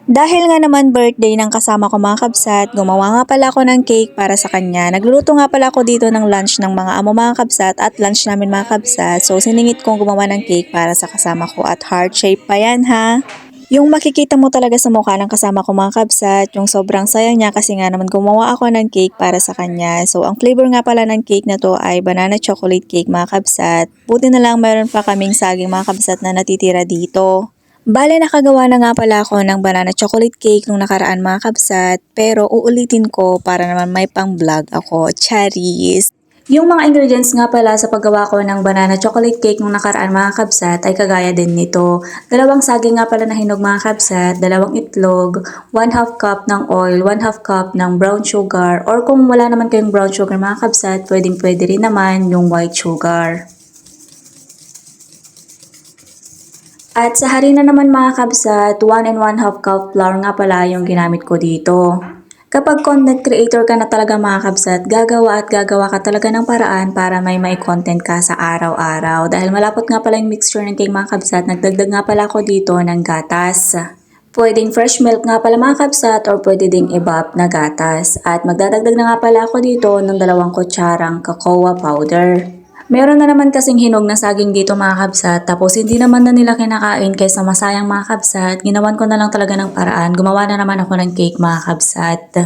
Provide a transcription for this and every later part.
Dahil nga naman birthday ng kasama ko mga kabsat, gumawa nga pala ako ng cake para sa kanya. Nagluluto nga pala ako dito ng lunch ng mga amo mga kabsat at lunch namin mga kabsat. So siningit kong gumawa ng cake para sa kasama ko at heart shape pa yan ha. Yung makikita mo talaga sa mukha ng kasama ko mga kabsat, yung sobrang saya niya kasi nga naman gumawa ako ng cake para sa kanya. So ang flavor nga pala ng cake na to ay banana chocolate cake mga kabsat. Buti na lang mayroon pa kaming saging mga kabsat na natitira dito. Bale, nakagawa na nga pala ako ng banana chocolate cake nung nakaraan mga kabsat, pero uulitin ko para naman may pang vlog ako, charis. Yung mga ingredients nga pala sa paggawa ko ng banana chocolate cake nung nakaraan mga kabsat ay kagaya din nito. Dalawang saging nga pala na hinog mga kabsat, dalawang itlog, 1/2 cup ng oil, 1/2 cup ng brown sugar, or kung wala naman kayong brown sugar mga kabsat, pwede rin naman yung white sugar. At sa harina naman mga kabsat, 1 and 1/2 cup flour nga pala yung ginamit ko dito. Kapag content creator ka na talaga mga kabsat, gagawa ka talaga ng paraan para may content ka sa araw-araw. Dahil malapot nga pala yung mixture ng cake mga kabsat, nagdagdag nga pala ako dito ng gatas. Pwedeng fresh milk nga pala mga kabsat or pwede ding evap na gatas. At magdadagdag na nga pala ako dito ng 2 kutsarang cocoa powder. Meron na naman kasing hinog na saging dito mga kabsat, tapos hindi naman na nila kinakain kaysa masayang mga kabsat, ginawan ko na lang talaga ng paraan, gumawa na naman ako ng cake mga kabsat.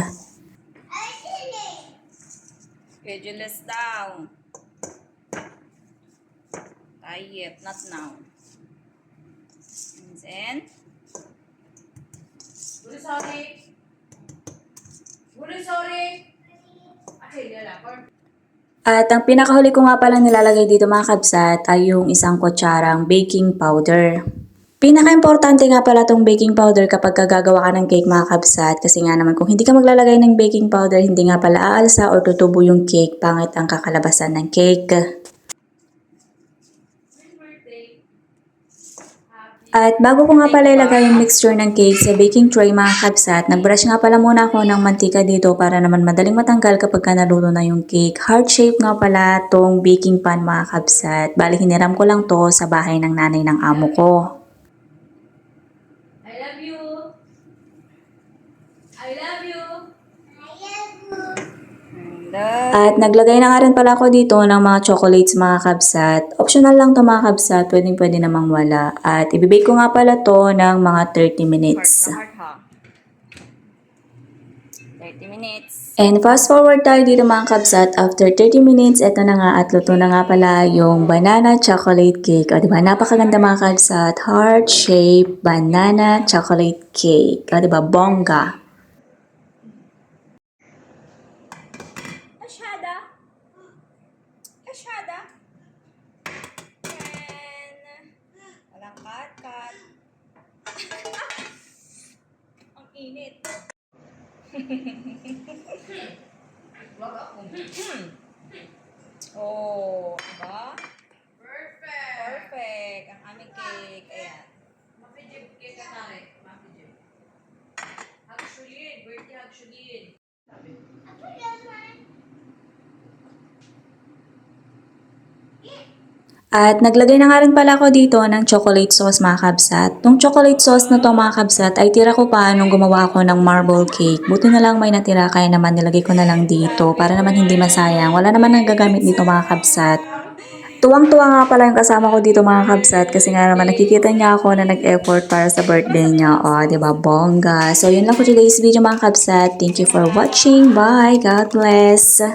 Schedule is down. Tayyip, not now. And then, sorry. At ang pinakahuli ko nga palang nilalagay dito mga kabsat ay yung 1 kutsarang baking powder. Pinaka-importante nga pala tong baking powder kapag gagawa ka ng cake mga kabsat kasi nga naman kung hindi ka maglalagay ng baking powder, hindi nga pala aalsa or tutubo yung cake, pangit ang kakalabasan ng cake. At bago ko nga pala ilagay yung mixture ng cake sa baking tray mga kabsat, nag-brush nga pala muna ako ng mantika dito para naman madaling matanggal kapag naluto na yung cake. Heart shape nga pala tong baking pan mga kabsat. Bali hiniram ko lang to sa bahay ng nanay ng amo ko. I love you. I love you. At naglagay na nga rin pala ako dito ng mga chocolates mga kabsat. Optional lang to mga kabsat, pwede namang wala. At ibibake ko nga pala to ng mga 30 minutes. 30 minutes. And fast forward tayo dito mga kabsat, after 30 minutes, eto na nga at luto na nga pala yung banana chocolate cake. O diba, napakaganda mga kabsat, heart shape banana chocolate cake. O diba, bongga. Asyada. And walang cut. Ang init. Wag ako. Oh, diba? Perfect. Ang aming cake. Ayan. Mapijib cake ka tayo. Mapijib. Hagsulin. Birthday hagsulin. At naglagay na nga rin pala ako dito ng chocolate sauce mga kabsat. Tong chocolate sauce na to mga kabsat ay tira ko pa nung gumawa ako ng marble cake. Buti na lang may natira kaya naman nilagay ko na lang dito para naman hindi masayang. Wala naman nang gagamit dito mga kabsat. Tuwang-tuwa nga pala yung kasama ko dito mga kabsat kasi nga naman nakikita niya ako na nag-effort para sa birthday niya. O, diba, bongga. So, yun lang for today's video mga kabsat. Thank you for watching. Bye. God bless.